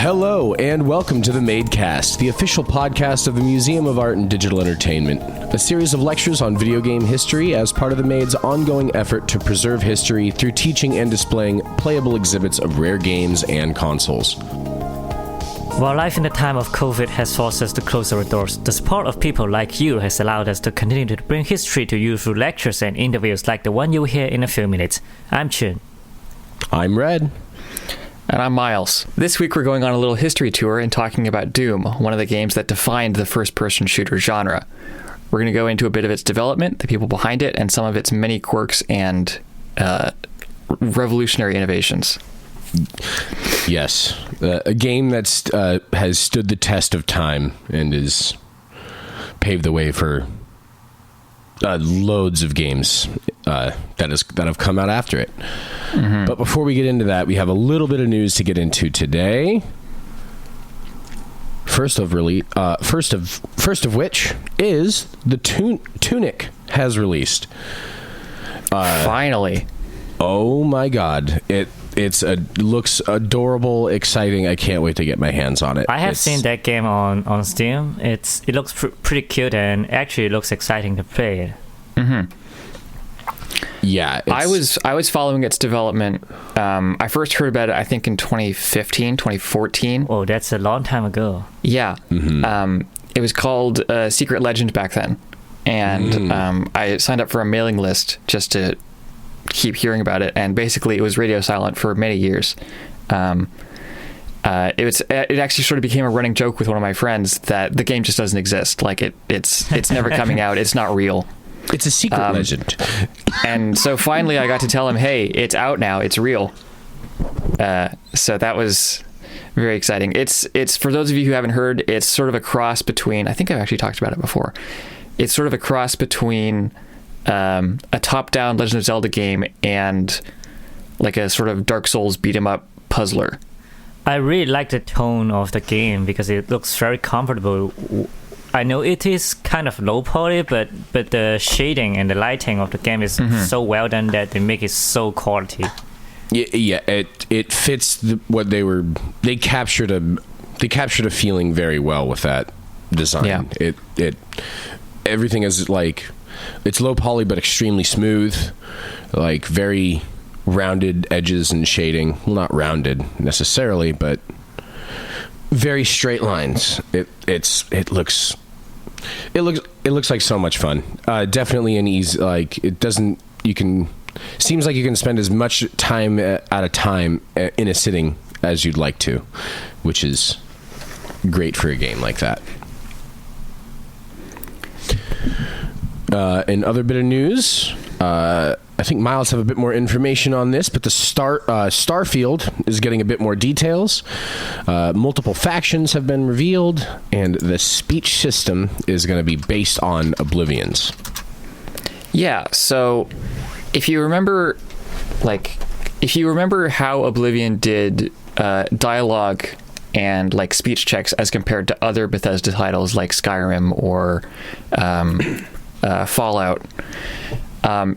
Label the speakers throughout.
Speaker 1: Hello and welcome to the Madecast, the official podcast of the Museum of Art and Digital Entertainment, a series of lectures on video game history as part of the Made's ongoing effort to preserve history through teaching and displaying playable exhibits of rare games and consoles.
Speaker 2: While life in the time of COVID has forced us to close our doors, the support of people like you has allowed us to continue to bring history to you through lectures and interviews like the one you'll hear in a few minutes. I'm Chun.
Speaker 1: I'm Red.
Speaker 3: And I'm Miles. This week we're going on a little history tour and talking about Doom, one of the games that defined the first-person shooter genre. We're going to go into a bit of its development, the people behind it, and some of its many quirks and revolutionary innovations.
Speaker 1: Yes, a game that has stood the test of time and has paved the way for loads of games that have come out after it. Mm-hmm. But before we get into that, we have a little bit of news to get into today. First of which is the Tunic has released.
Speaker 3: Finally.
Speaker 1: Oh my God! It looks adorable, exciting. I can't wait to get my hands on it.
Speaker 2: I have seen that game on Steam. It looks pretty cute and actually it looks exciting to play it.
Speaker 3: Mm-hmm.
Speaker 1: Yeah,
Speaker 3: I was following its development. I first heard about it, I think, in 2015, 2014.
Speaker 2: Oh, that's a long time ago.
Speaker 3: Yeah. Mm-hmm. It was called Secret Legend back then. And I signed up for a mailing list just to keep hearing about it. And basically, it was radio silent for many years. It actually sort of became a running joke with one of my friends that the game just doesn't exist. Like, it's never coming out. It's not real.
Speaker 1: It's a secret legend.
Speaker 3: And so finally I got to tell him, hey, it's out now. It's real. So that was very exciting. It's for those of you who haven't heard, it's sort of a cross between, I think I've actually talked about it before. It's sort of a cross between a top-down Legend of Zelda game and like a sort of Dark Souls beat-em-up puzzler.
Speaker 2: I really like the tone of the game because it looks very comfortable. I know it is kind of low poly, but the shading and the lighting of the game is so well done that they make it so quality.
Speaker 1: Yeah, it fits what they captured a feeling very well with that design. Yeah. It everything is like, it's low poly but extremely smooth, like very rounded edges and shading. Well, not rounded necessarily, but very straight lines. It looks like so much fun. Definitely an easy, like, seems like you can spend as much time at a time in a sitting as you'd like to, which is great for a game like that. In other bit of news, I think Miles have a bit more information on this, but the Starfield is getting a bit more details. Multiple factions have been revealed, and the speech system is going to be based on Oblivion's. Yeah,
Speaker 3: so if you remember how Oblivion did dialogue and like speech checks as compared to other Bethesda titles like Skyrim or Fallout,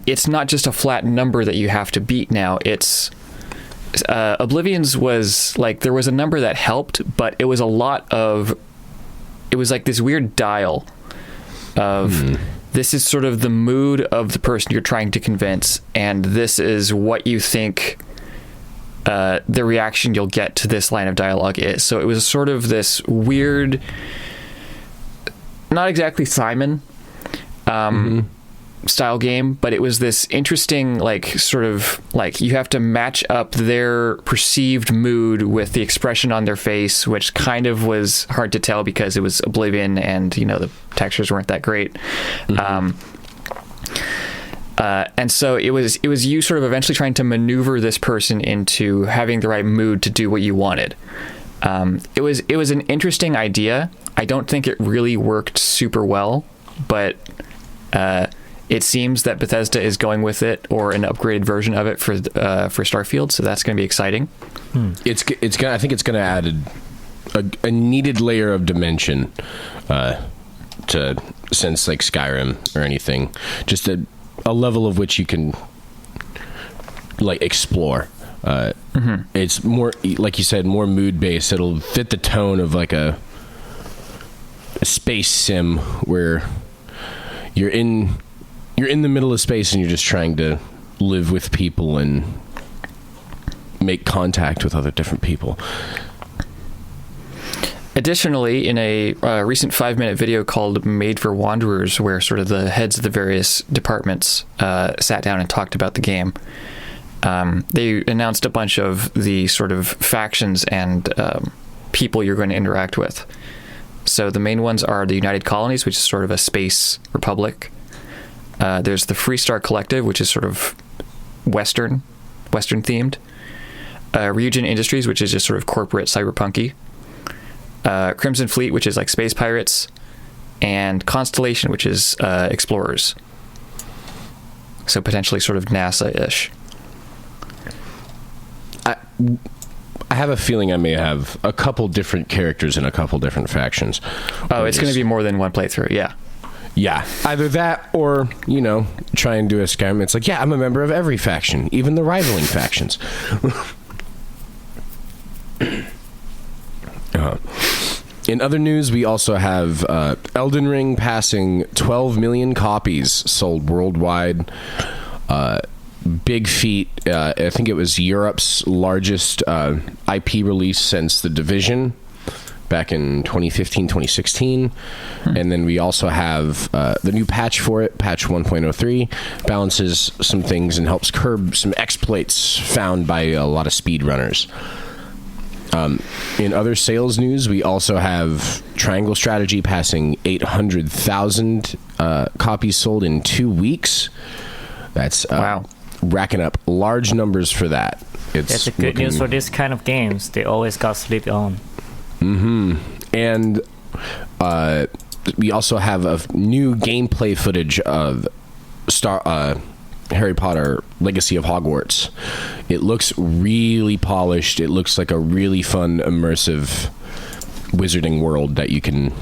Speaker 3: it's not just a flat number that you have to beat now. It's Oblivion's was like, there was a number that helped, but it was like this weird dial of this is sort of the mood of the person you're trying to convince, and this is what you think the reaction you'll get to this line of dialogue is. So it was sort of this weird, not exactly Simon style game, but it was this interesting, like, sort of like you have to match up their perceived mood with the expression on their face, which kind of was hard to tell because it was Oblivion and, the textures weren't that great. And so it was you sort of eventually trying to maneuver this person into having the right mood to do what you wanted. It was an interesting idea. I don't think it really worked super well, but it seems that Bethesda is going with it, or an upgraded version of it for Starfield, so that's going to be exciting.
Speaker 1: I think it's going to add a needed layer of dimension to sense like Skyrim or anything. Just a level of which you can like explore It's more, like you said, more mood based. It'll fit the tone of like a space sim where you're in the middle of space and you're just trying to live with people and make contact with other different people.
Speaker 3: Additionally, in a recent 5-minute video called Made for Wanderers, where sort of the heads of the various departments sat down and talked about the game, they announced a bunch of the sort of factions and people you're going to interact with. So the main ones are the United Colonies, which is sort of a space republic. There's the Freestar Collective, which is sort of Western themed. Ryujin Industries, which is just sort of corporate cyberpunky. Crimson Fleet, which is like space pirates, and Constellation, which is explorers. So potentially sort of NASA-ish.
Speaker 1: I have a feeling I may have a couple different characters in a couple different factions.
Speaker 3: Oh, it's going to be more than one playthrough, yeah.
Speaker 1: Yeah, either that or, try and do a Skyrim. It's like, yeah, I'm a member of every faction, even the rivaling factions. In other news, we also have Elden Ring passing 12 million copies sold worldwide. Big feat. I think it was Europe's largest IP release since The Division back in 2015, 2016. And then we also have the new patch for it, patch 1.03, balances some things and helps curb some exploits found by a lot of speedrunners. In other sales news, we also have Triangle Strategy passing 800,000 copies sold in 2 weeks. That's
Speaker 3: wow.
Speaker 1: Racking up large numbers for that.
Speaker 2: That's a good news for this kind of games. They always got sleep on.
Speaker 1: And we also have a new gameplay footage of Harry Potter Legacy of Hogwarts. It looks really polished. It looks like a really fun, immersive wizarding world that you can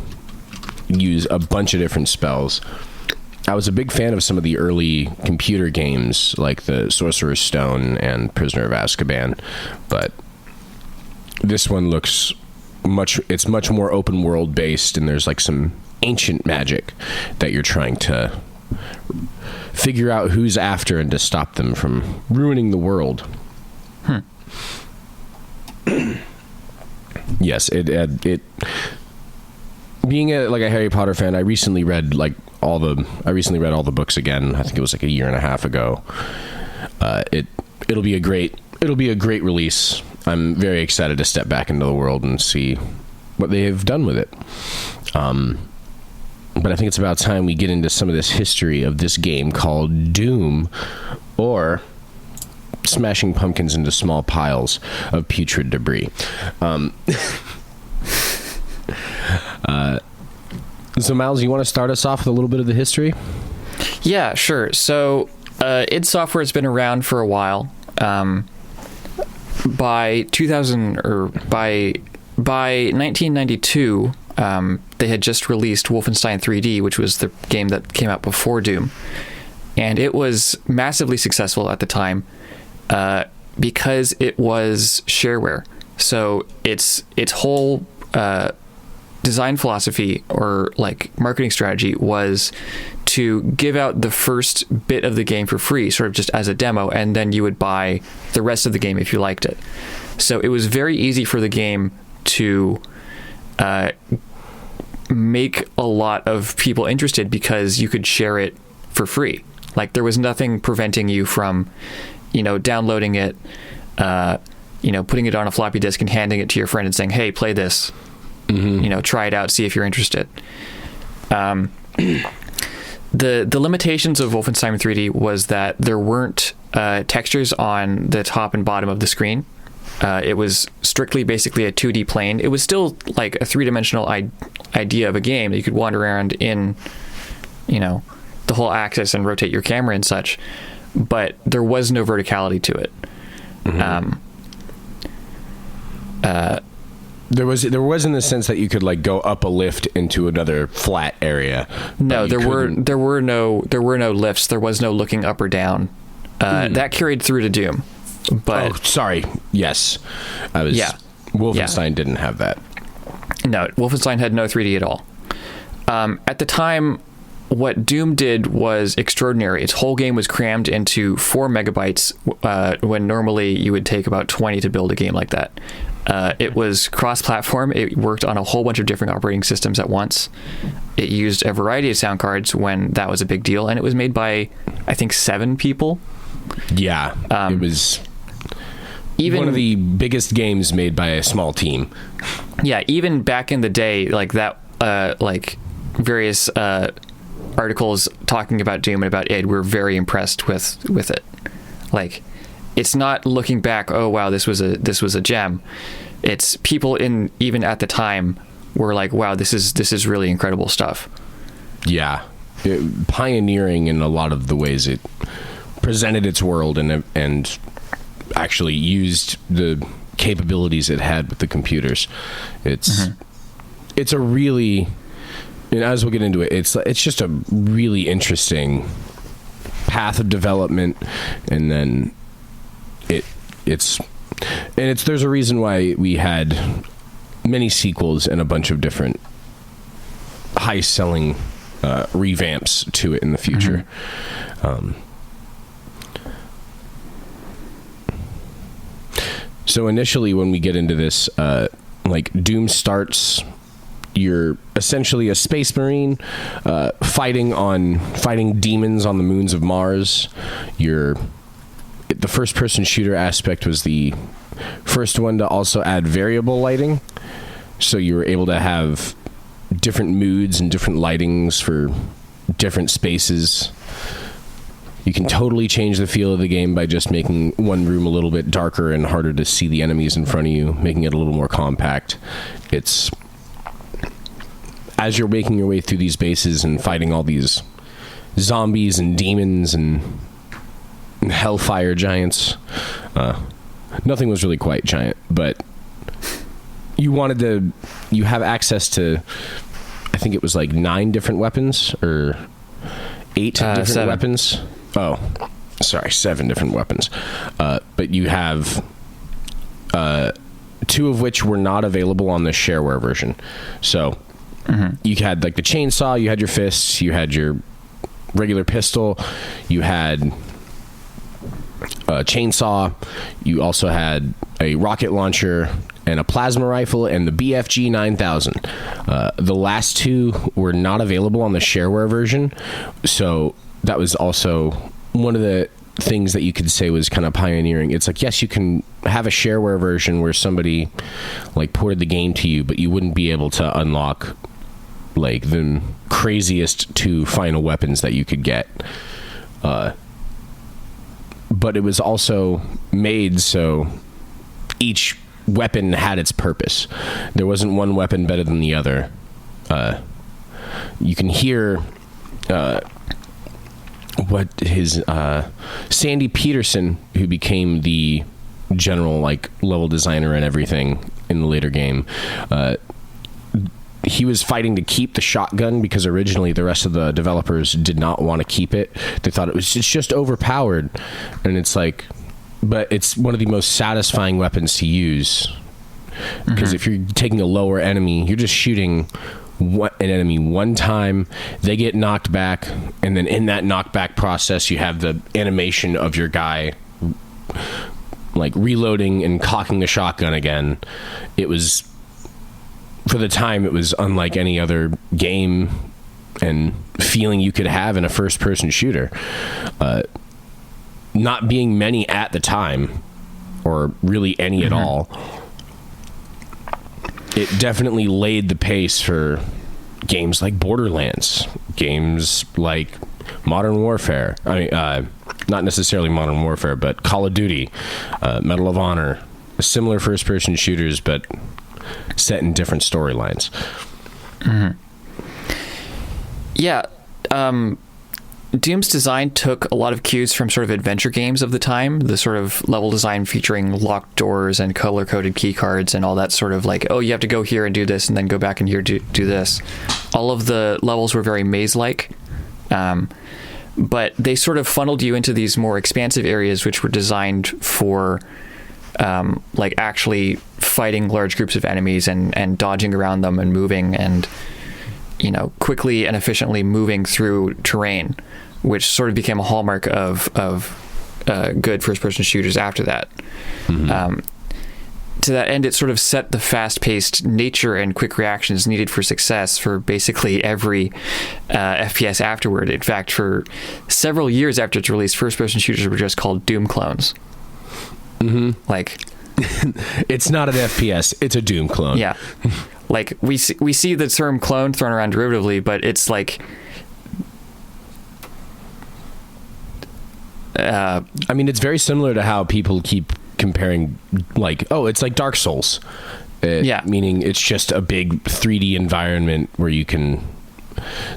Speaker 1: use a bunch of different spells. I was a big fan of some of the early computer games like the Sorcerer's Stone and Prisoner of Azkaban, but this one looks it's much more open world based, and there's like some ancient magic that you're trying to figure out who's after and to stop them from ruining the world. Yes, it being a Harry Potter fan, I recently read all the books again. I think it was like a year and a half ago. It'll be a great release. I'm very excited to step back into the world and see what they have done with it. But I think it's about time we get into some of this history of this game called Doom, or smashing pumpkins into small piles of putrid debris. So Miles, you want to start us off with a little bit of the history?
Speaker 3: Yeah, sure. So id Software has been around for a while. By 1992, they had just released Wolfenstein 3D, which was the game that came out before Doom, and it was massively successful at the time because it was shareware. So its whole design philosophy or like marketing strategy was to give out the first bit of the game for free, sort of just as a demo, and then you would buy the rest of the game if you liked it. So it was very easy for the game to make a lot of people interested because you could share it for free. Like there was nothing preventing you from, downloading it, putting it on a floppy disk and handing it to your friend and saying, "Hey, play this. Try it out, see if you're interested." The limitations of Wolfenstein 3D was that there weren't textures on the top and bottom of the screen. It was strictly basically a 2D plane. It was still like a three-dimensional idea of a game that you could wander around in, the whole axis and rotate your camera and such, but there was no verticality to it.
Speaker 1: There was in the sense that you could like go up a lift into another flat area.
Speaker 3: No, there were no lifts. There was no looking up or down. That carried through to Doom. But
Speaker 1: sorry. Yes, I was.
Speaker 3: Yeah.
Speaker 1: Wolfenstein didn't have that.
Speaker 3: No, Wolfenstein had no 3D at all. At the time, what Doom did was extraordinary. Its whole game was crammed into 4 megabytes when normally you would take about 20 to build a game like that. It was cross-platform. It worked on a whole bunch of different operating systems at once. It used a variety of sound cards when that was a big deal, and it was made by, I think, 7 people.
Speaker 1: Yeah, it was even one of the biggest games made by a small team.
Speaker 3: Yeah, even back in the day, like that, like various articles talking about Doom and about id were very impressed with it. Like, it's not looking back, oh wow, this was a gem. It's people even at the time were like, wow, this is really incredible stuff.
Speaker 1: Yeah, pioneering in a lot of the ways it presented its world and actually used the capabilities it had with the computers. It's a really, and as we'll get into it, it's just a really interesting path of development, and then there's a reason why we had many sequels and a bunch of different high selling revamps to it in the future. So initially, when we get into this, like Doom starts, you're essentially a space marine fighting demons on the moons of Mars. The first-person shooter aspect was the first one to also add variable lighting, so you were able to have different moods and different lightings for different spaces. You can totally change the feel of the game by just making one room a little bit darker and harder to see the enemies in front of you, making it a little more compact. It's as you're making your way through these bases and fighting all these zombies and demons and hellfire giants. Nothing was really quite giant, but you have access to, I think it was like 9 different weapons or 8 different
Speaker 3: 7
Speaker 1: weapons. Oh, sorry, 7 different weapons. But you have 2 of which were not available on the shareware version. So you had like the chainsaw, you had your fists, you had your regular pistol, you had a chainsaw, you also had a rocket launcher and a plasma rifle and the BFG 9000. The last 2 were not available on the shareware version, so that was also one of the things that you could say was kind of pioneering. It's like, yes, you can have a shareware version where somebody like ported the game to you, but you wouldn't be able to unlock like the craziest 2 final weapons that you could get. But it was also made so each weapon had its purpose. There wasn't one weapon better than the other. You can hear what his Sandy Peterson, who became the general like level designer and everything in the later game, he was fighting to keep the shotgun because originally the rest of the developers did not want to keep it. They thought it's just overpowered, and it's like, but it's one of the most satisfying weapons to use, because if you're taking a lower enemy, you're just shooting an enemy one time, they get knocked back, and then in that knockback process you have the animation of your guy like reloading and cocking the shotgun again. It was, for the time, it was unlike any other game and feeling you could have in a first-person shooter. Not being many at the time, or really any at all, it definitely laid the pace for games like Borderlands, games like Modern Warfare. I mean, not necessarily Modern Warfare, but Call of Duty, Medal of Honor, similar first-person shooters, but set in different storylines.
Speaker 3: Yeah. Doom's design took a lot of cues from sort of adventure games of the time, the sort of level design featuring locked doors and color-coded key cards and all that sort of like, oh, you have to go here and do this and then go back and here do this. All of the levels were very maze-like. but they sort of funneled you into these more expansive areas, which were designed for like actually fighting large groups of enemies and dodging around them and moving and, you know, quickly and efficiently moving through terrain, which sort of became a hallmark of good first-person shooters after that. Mm-hmm. To that end, it sort of set the fast-paced nature and quick reactions needed for success for basically every FPS afterward. In fact, for several years after its release, first-person shooters were just called Doom clones.
Speaker 1: Mm-hmm.
Speaker 3: Like,
Speaker 1: it's not an FPS; it's a Doom clone.
Speaker 3: Yeah, like we see the term clone thrown around derivatively, but it's like.
Speaker 1: I mean, it's very similar to how people keep comparing, like, oh, it's like Dark Souls. Meaning it's just a big 3D environment where you can.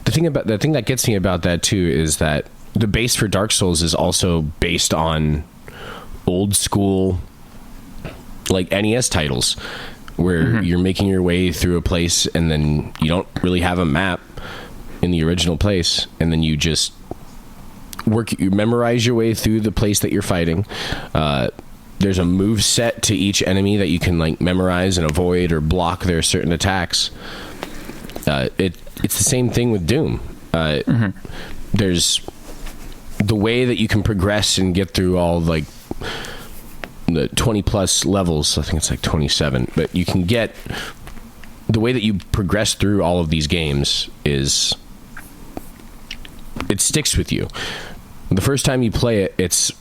Speaker 1: The thing that gets me about that too is that the base for Dark Souls is also based on old school, like, NES titles, where you're making your way through a place and then you don't really have a map in the original place, and then you just you memorize your way through the place that you're fighting. There's a move set to each enemy that you can, like, memorize and avoid or block their certain attacks. It's the same thing with Doom. There's the way that you can progress and get through all, like, the 20 plus levels. I think it's like 27, but you can get the way that you progress through all of these games is it sticks with you. The first time you play it, it's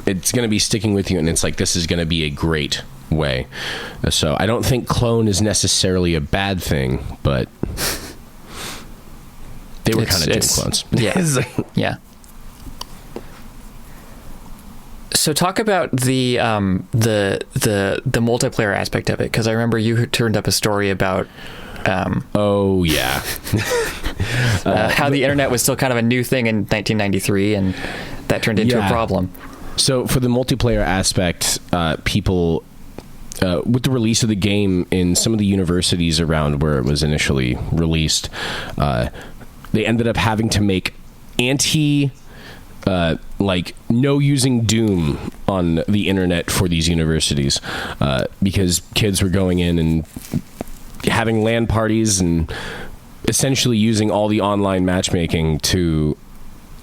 Speaker 1: going to be sticking with you, and it's like, this is going to be a great way. So I don't think clone is necessarily a bad thing, but they were kind of Doom clones.
Speaker 3: Yeah. Yeah. So talk about the multiplayer aspect of it, because I remember you turned up a story about
Speaker 1: oh yeah
Speaker 3: how the internet was still kind of a new thing in 1993, and that turned into a problem.
Speaker 1: So for the multiplayer aspect, people with the release of the game in some of the universities around where it was initially released, they ended up having to make like no using Doom on the internet for these universities, because kids were going in and having LAN parties and essentially using all the online matchmaking to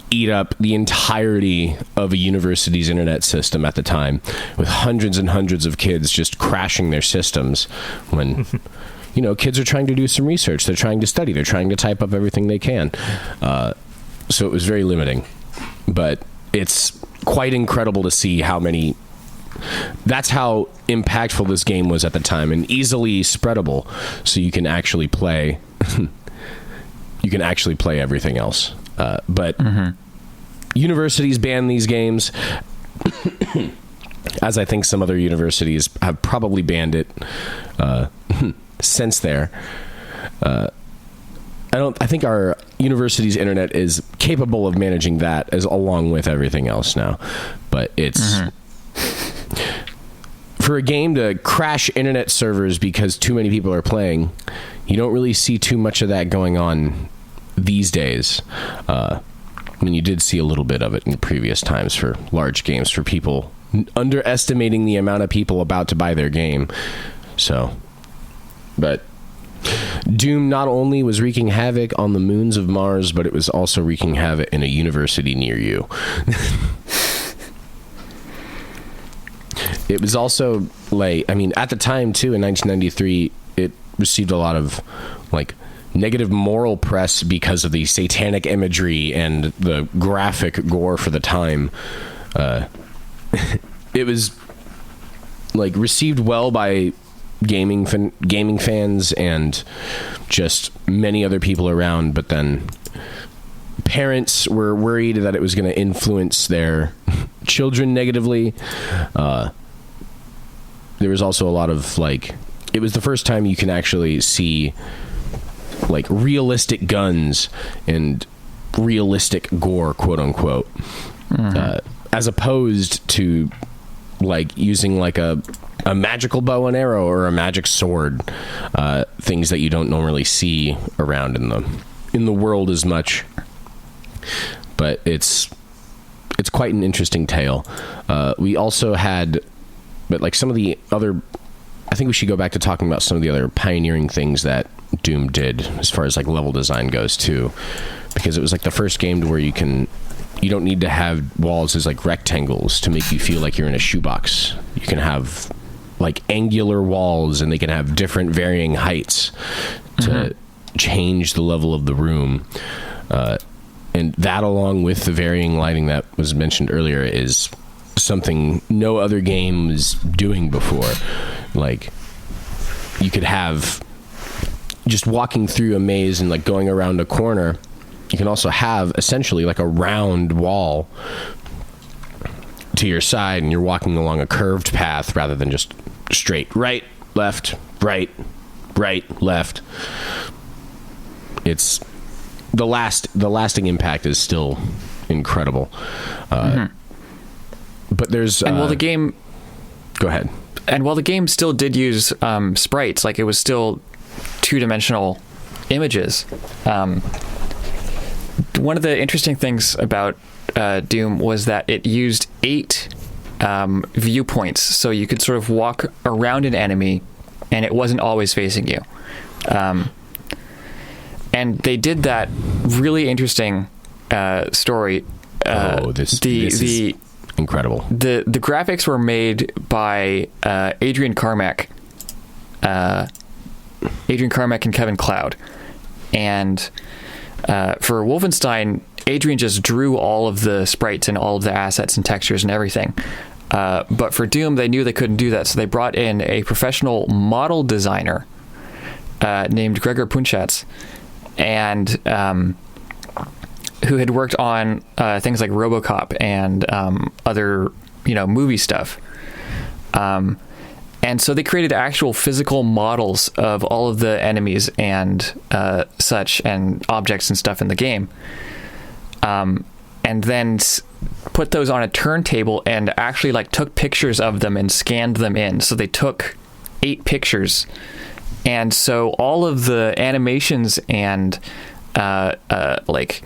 Speaker 1: eat up the entirety of a university's internet system at the time, with hundreds and hundreds of kids just crashing their systems when you know, kids are trying to do some research, they're trying to study, they're trying to type up everything they can. So it was very limiting, but it's quite incredible to see how many. That's how impactful this game was at the time, and easily spreadable, so you can actually play everything else. But universities ban these games, as I think some other universities have probably banned it since there. I think our university's internet is capable of managing that as along with everything else now, but it's for a game to crash internet servers because too many people are playing. You don't really see too much of that going on these days. I mean, you did see a little bit of it in previous times for large games, for people underestimating the amount of people about to buy their game. So, but Doom not only was wreaking havoc on the moons of Mars, but it was also wreaking havoc in a university near you. It was also, like, I mean, at the time too, in 1993, it received a lot of, like, negative moral press because of the satanic imagery and the graphic gore for the time. It was, like, received well by gaming fans and just many other people around, but then parents were worried that it was going to influence their children negatively. There was also a lot of, like, it was the first time you can actually see, like, realistic guns and realistic gore, quote unquote, as opposed to, like, using, like, a magical bow and arrow or a magic sword, things that you don't normally see around in the world as much. but it's quite an interesting tale. We also had, but like some of the other, I think we should go back to talking about some of the other pioneering things that Doom did as far as like level design goes too, because it was like the first game to where you don't need to have walls as like rectangles to make you feel like you're in a shoebox. You can have like angular walls, and they can have different varying heights to change the level of the room. And that, along with the varying lighting that was mentioned earlier, is something no other game was doing before. Like, you could have just walking through a maze and like going around a corner. You can also have essentially like a round wall to your side, and you're walking along a curved path rather than just straight right, left, right, left. It's the lasting impact is still incredible. But there's
Speaker 3: and while the game,
Speaker 1: go ahead.
Speaker 3: And while the game still did use sprites, like it was still 2-dimensional images. One of the interesting things about Doom was that it used 8 viewpoints, so you could sort of walk around an enemy, and it wasn't always facing you. And they did that really interesting story.
Speaker 1: This is incredible.
Speaker 3: The graphics were made by Adrian Carmack and Kevin Cloud, and for Wolfenstein, Adrian just drew all of the sprites and all of the assets and textures and everything. But for Doom, they knew they couldn't do that, so they brought in a professional model designer named Gregor Punchatz, and who had worked on things like RoboCop and other, movie stuff. And so they created actual physical models of all of the enemies and such, and objects and stuff in the game. And then put those on a turntable and actually like took pictures of them and scanned them in. So they took 8 pictures. And so all of the animations and like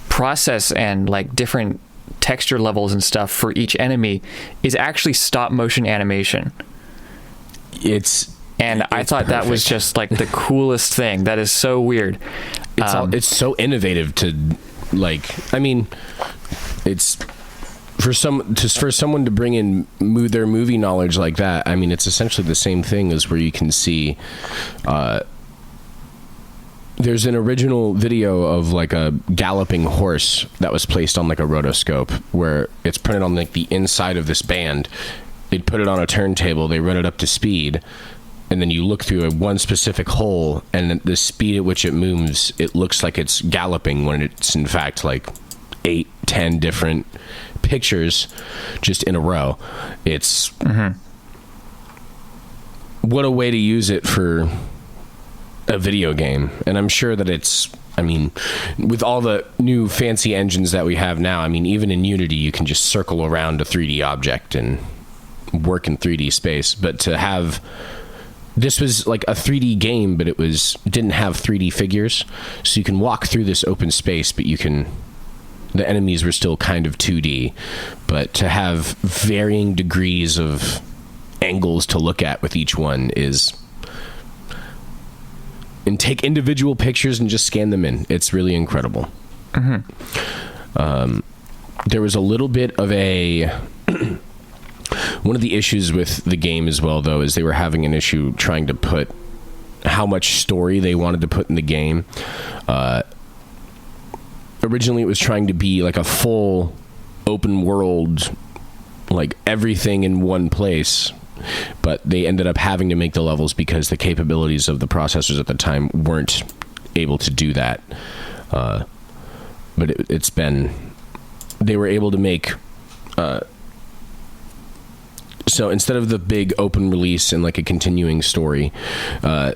Speaker 3: process and like different texture levels and stuff for each enemy is actually stop motion animation. I thought that was just like the coolest thing. That is so weird.
Speaker 1: It's so innovative to like. I mean, it's for someone to bring in their movie knowledge like that. I mean, it's essentially the same thing as where you can see. There's an original video of like a galloping horse that was placed on like a rotoscope, where it's printed on like the inside of this band. They'd put it on a turntable, they run it up to speed, and then you look through one specific hole, and the speed at which it moves, it looks like it's galloping when it's in fact like 8-10 different pictures just in a row. It's what a way to use it for a video game. And I'm sure that with all the new fancy engines that we have now, I mean, even in Unity, you can just circle around a 3D object and work in 3D space. But to have, this was like a 3D game, but it didn't have 3D figures. So you can walk through this open space, but the enemies were still kind of 2D. But to have varying degrees of angles to look at with each one and take individual pictures and just scan them in. It's really incredible. There was a little bit of one of the issues with the game as well, though, is they were having an issue trying to put how much story they wanted to put in the game. Originally, it was trying to be like a full open world, like everything in one place. But they ended up having to make the levels because the capabilities of the processors at the time weren't able to do that. But they were able to make, so instead of the big open release and like a continuing story,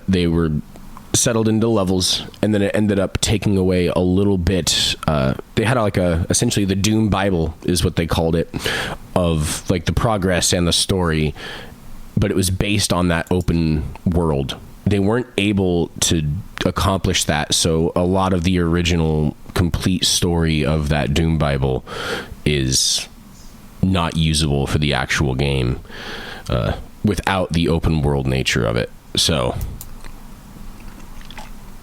Speaker 1: they were settled into levels, and then it ended up taking away a little bit. They had essentially the Doom Bible is what they called it, of like the progress and the story, but it was based on that open world. They weren't able to accomplish that. So a lot of the original complete story of that Doom Bible is not usable for the actual game without the open world nature of it. So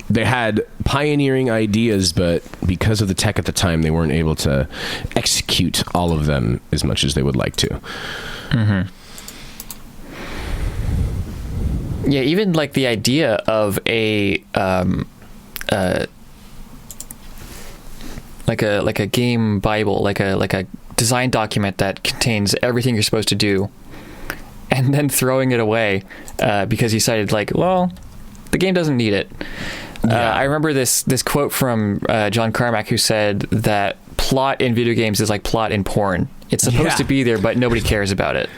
Speaker 1: they had pioneering ideas, but because of the tech at the time, they weren't able to execute all of them as much as they would like to.
Speaker 3: Yeah, even like the idea of a game Bible, like a design document that contains everything you're supposed to do, and then throwing it away because you decided, like, well, the game doesn't need it.
Speaker 1: Yeah.
Speaker 3: I remember this quote from John Carmack, who said that plot in video games is like plot in porn. It's supposed to be there, but nobody cares about it.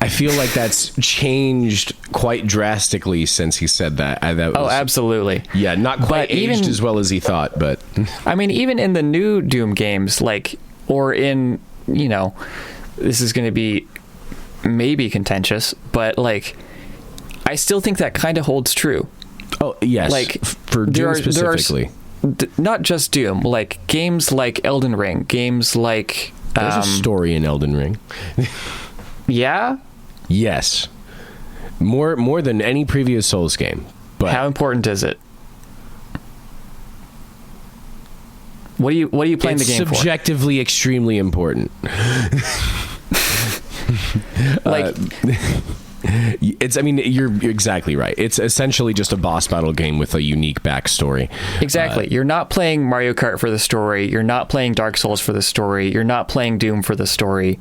Speaker 1: I feel like that's changed quite drastically since he said that.
Speaker 3: Absolutely.
Speaker 1: Yeah, not quite aged as well as he thought, but...
Speaker 3: I mean, even in the new Doom games, like, or in, this is going to be maybe contentious, but, like, I still think that kind of holds true.
Speaker 1: Oh, yes.
Speaker 3: Like,
Speaker 1: for Doom specifically.
Speaker 3: Not just Doom, like, games like Elden Ring, games like...
Speaker 1: There's a story in Elden Ring.
Speaker 3: Yeah?
Speaker 1: Yes. More than any previous Souls game. But
Speaker 3: how important is it? What are you playing the game for?
Speaker 1: It's subjectively extremely important.
Speaker 3: Like
Speaker 1: you're exactly right. It's essentially just a boss battle game with a unique backstory.
Speaker 3: Exactly. You're not playing Mario Kart for the story. You're not playing Dark Souls for the story. You're not playing Doom for the story.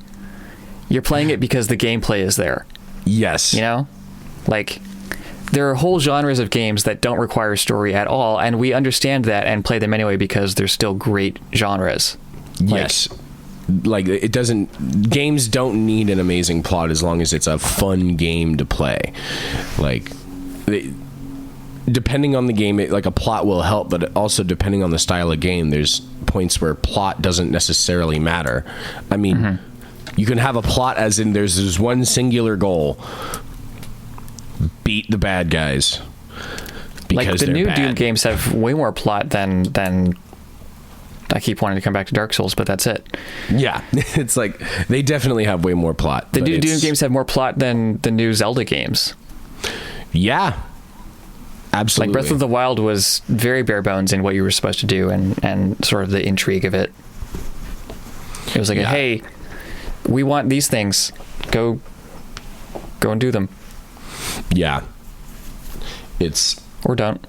Speaker 3: You're playing it because the gameplay is there.
Speaker 1: Yes.
Speaker 3: Like, there are whole genres of games that don't require story at all, and we understand that and play them anyway because they're still great genres.
Speaker 1: Yes. Like, games don't need an amazing plot as long as it's a fun game to play. Like, depending on the game, a plot will help, but also depending on the style of game, there's points where plot doesn't necessarily matter. I mean, you can have a plot as in there's this one singular goal: beat the bad guys.
Speaker 3: Like, the new
Speaker 1: bad.
Speaker 3: Doom games have way more plot than I keep wanting to come back to Dark Souls, but that's it.
Speaker 1: Yeah, it's like they definitely have way more plot.
Speaker 3: The new Doom games have more plot than the new Zelda games.
Speaker 1: Yeah, absolutely.
Speaker 3: Like, Breath of the Wild was very bare bones in what you were supposed to do and sort of the intrigue of it. It was like, hey, we want these things. Go and do them.
Speaker 1: Yeah.
Speaker 3: Or don't.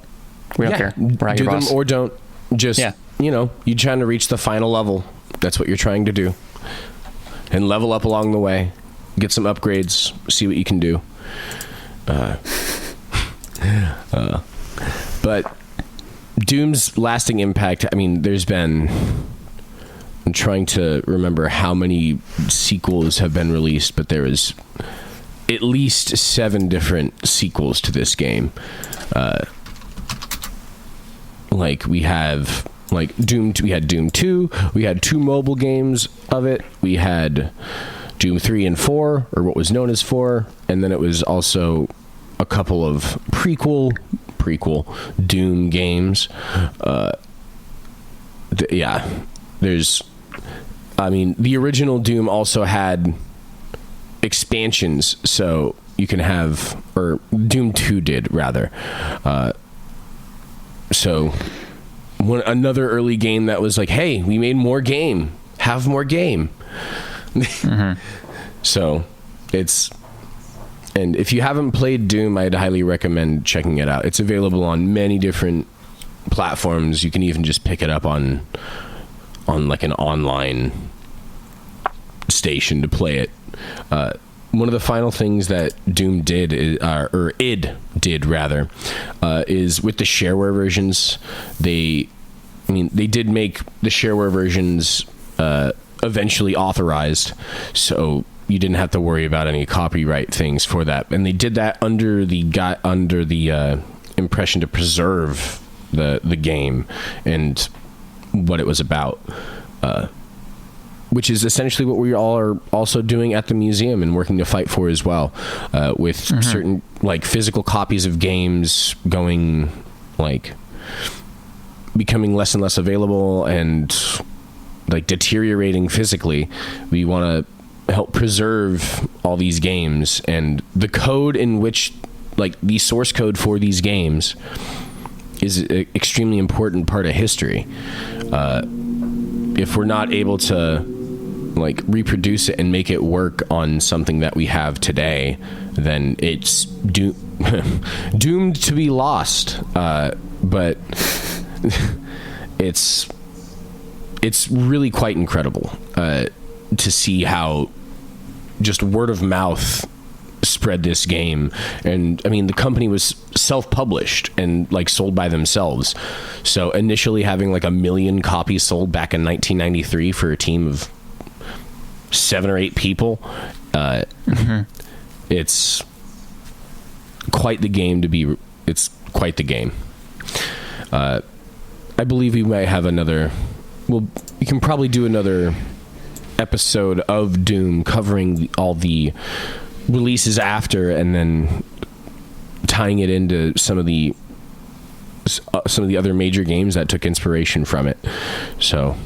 Speaker 3: We don't care. We're not
Speaker 1: do
Speaker 3: your boss.
Speaker 1: them or don't. Just, you're trying to reach the final level. That's what you're trying to do. And level up along the way. Get some upgrades. See what you can do. But Doom's lasting impact, I mean, I'm trying to remember how many sequels have been released, but there is at least 7 different sequels to this game. We have Doom. We had Doom 2. We had 2 mobile games of it. We had Doom 3 and 4, or what was known as 4, and then it was also a couple of prequel Doom games. The original Doom also had expansions, so you can have, or Doom 2 did rather. Another early game that was like, hey, we made more game, have more game. So and if you haven't played Doom, I'd highly recommend checking it out. It's available on many different platforms. You can even just pick it up on like an online station to play it. One of the final things that Doom did, is with the shareware versions. They did make the shareware versions eventually authorized, so you didn't have to worry about any copyright things for that. And they did that under the impression to preserve the game and what it was about. which is essentially what we all are also doing at the museum and working to fight for as well, with certain like physical copies of games going like becoming less and less available and like deteriorating physically. We want to help preserve all these games, and the code in which, like, the source code for these games is an extremely important part of history. If we're not able to like reproduce it and make it work on something that we have today, then it's doomed to be lost. But it's really quite incredible to see how just word of mouth spread this game. And I mean, the company was self-published and like sold by themselves, so initially having like 1 million copies sold back in 1993 for a team of 7 or 8 people, it's quite the game to be. It's quite the game. I believe we might have another. Well, we can probably do another episode of Doom covering all the releases after, and then tying it into some of the other major games that took inspiration from it. So,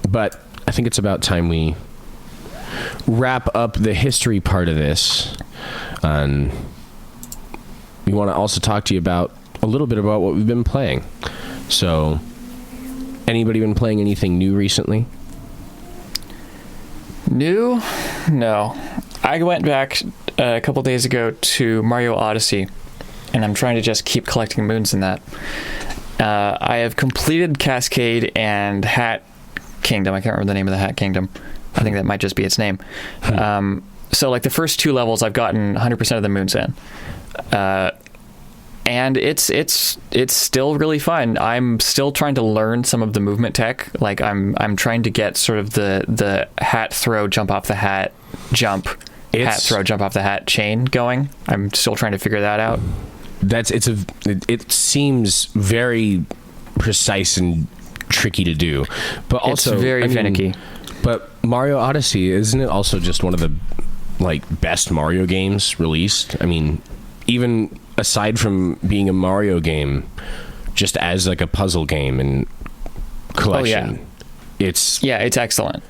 Speaker 1: but I think it's about time we wrap up the history part of this, and we want to also talk to you about a little bit about what we've been playing. So, anybody been playing anything new recently?
Speaker 3: New? No. I went back a couple days ago to Mario Odyssey, and I'm trying to just keep collecting moons in that. I have completed Cascade and Hat Kingdom. I can't remember the name of the Hat Kingdom. I think that might just be its name. So like the first 2 levels, I've gotten 100% of the moons in. And it's still really fun. I'm still trying to learn some of the movement tech. Like I'm trying to get sort of the hat throw, jump off the hat, jump, hat throw, jump off the hat chain going. I'm still trying to figure that out.
Speaker 1: It seems very precise and tricky to do, but also
Speaker 3: it's very finicky.
Speaker 1: But Mario Odyssey, isn't it also just one of the like best Mario games released? I mean, even aside from being a Mario game, just as like a puzzle game and collection, it's excellent.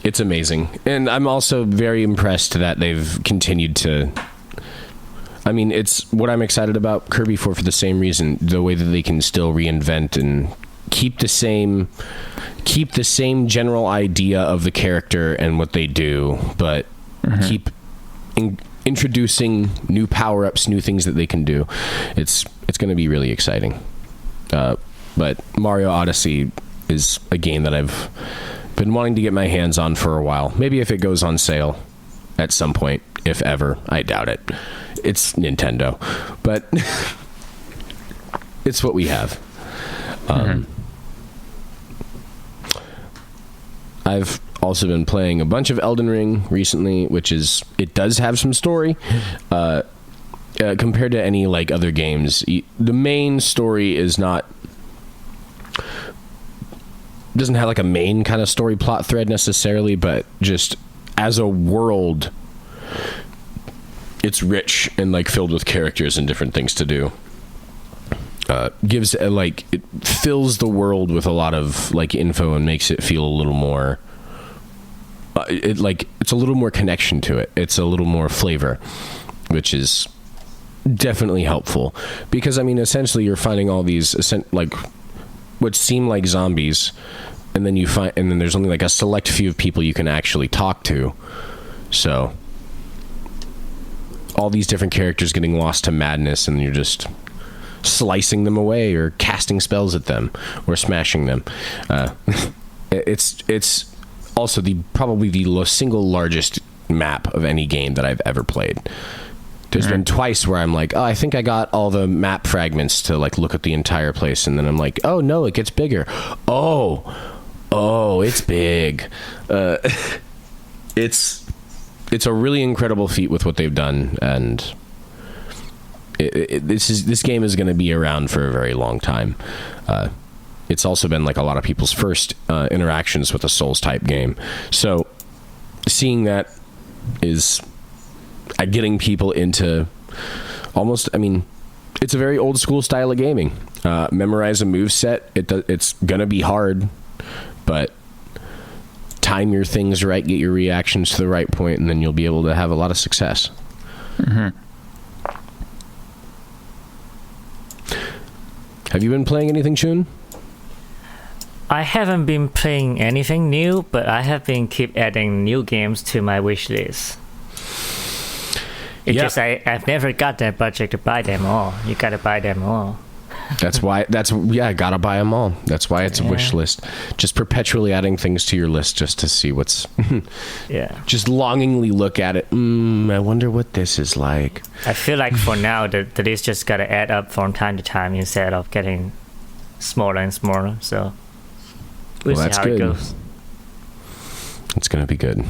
Speaker 1: It's amazing. And I'm also very impressed that they've continued to, I mean, it's what I'm excited about Kirby for the same reason, the way that they can still reinvent and keep the same general idea of the character and what they do, but keep introducing new power-ups, new things that they can do. It's going to be really exciting. But Mario Odyssey is a game that I've been wanting to get my hands on for a while. Maybe if it goes on sale at some point, if ever. I doubt it. It's Nintendo, but it's what we have. I've also been playing a bunch of Elden Ring recently, which is, it does have some story. Compared to any like other games, the main story is doesn't have like a main kind of story plot thread necessarily, but just as a world, it's rich and like filled with characters and different things to do. It fills the world with a lot of like info and makes it feel a little more it's a little more connection to it. It's a little more flavor, which is definitely helpful, because I mean, essentially you're finding all these like what seem like zombies, and then there's only like a select few of people you can actually talk to. So all these different characters getting lost to madness, and you're just slicing them away or casting spells at them or smashing them. It's also probably the single largest map of any game that I've ever played. There's been twice where I'm like, oh, I think I got all the map fragments to like look at the entire place, and then I'm like, oh no, it gets bigger. Oh, it's big. It's a really incredible feat with what they've done, and this game is going to be around for a very long time. it's also been like a lot of people's first interactions with a Souls type game. So seeing that is getting people into almost, I mean, it's a very old school style of gaming. Memorize a move set. It's gonna be hard, but time your things right, get your reactions to the right point, and then you'll be able to have a lot of success.
Speaker 3: Mm-hmm.
Speaker 1: Have you been playing anything, Chun?
Speaker 2: I haven't been playing anything new, but I have been keep adding new games to my wish list. It's just I've never got that budget to buy them all. You gotta buy them all. Gotta buy them all. That's why it's a wish list. Just perpetually adding things to your list just to see what's... Just longingly look at it. I wonder what this is like. I feel like for now, the list just gotta add up from time to time instead of getting smaller and smaller. So we'll see how it goes.
Speaker 1: It's gonna be good.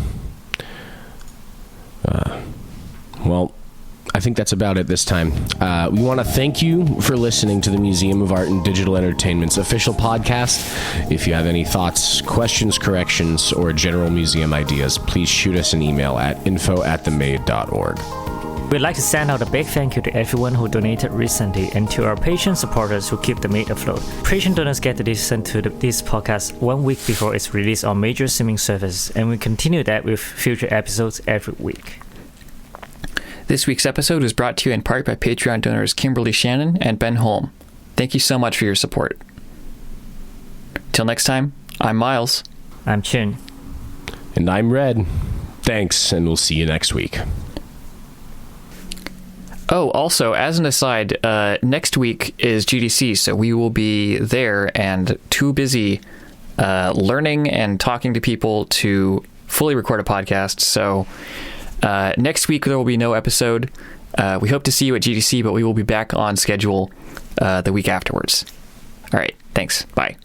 Speaker 1: Well, I think that's about it this time. We want to thank you for listening to the Museum of Art and Digital Entertainment's official podcast. If you have any thoughts, questions, corrections, or general museum ideas, please shoot us an email at info@themade.org.
Speaker 2: We'd like to send out a big thank you to everyone who donated recently and to our patron supporters who keep the Made afloat. Patron donors get to listen to this podcast 1 week before it's released on major streaming services, and we continue that with future episodes every week.
Speaker 3: This week's episode was brought to you in part by Patreon donors Kimberly Shannon and Ben Holm. Thank you so much for your support. Till next time, I'm Miles.
Speaker 2: I'm Chun.
Speaker 1: And I'm Red. Thanks, and we'll see you next week.
Speaker 3: Oh, also, as an aside, next week is GDC, so we will be there and too busy learning and talking to people to fully record a podcast, so... next week there will be no episode. We hope to see you at GDC, but we will be back on schedule the week afterwards. All right, thanks. Bye.